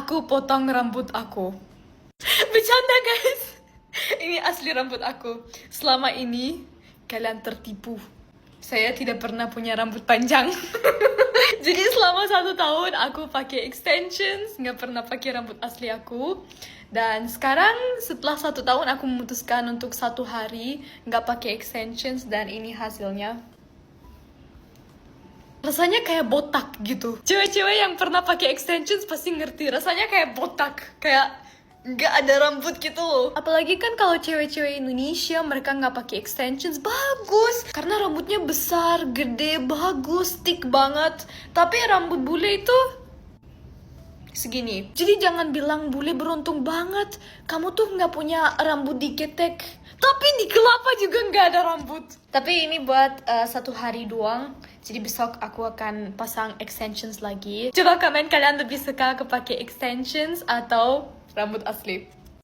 aku potong rambut aku. Bercanda guys. Ini asli rambut aku. Selama ini kalian tertipu. Saya tidak pernah punya rambut panjang. Jadi selama 1 tahun aku pakai extensions, nggak pernah pakai rambut asli aku. Dan sekarang setelah 1 tahun aku memutuskan untuk 1 hari nggak pakai extensions dan ini hasilnya. Rasanya kayak botak gitu. Cewek-cewek yang pernah pakai extensions pasti ngerti. Rasanya kayak botak, kayak nggak ada rambut gitu loh. Apalagi kan kalau cewek-cewek Indonesia mereka nggak pakai extensions, bagus karena rambutnya besar, gede, bagus, thick banget. Tapi rambut bule itu segini. Jadi jangan bilang bule beruntung banget. Kamu tuh nggak punya rambut diketek, tapi di kelapa juga nggak ada rambut. Tapi ini buat 1 hari doang. Jadi besok aku akan pasang extensions lagi. Coba komen kalian lebih suka aku pakai extensions atau rambut asli.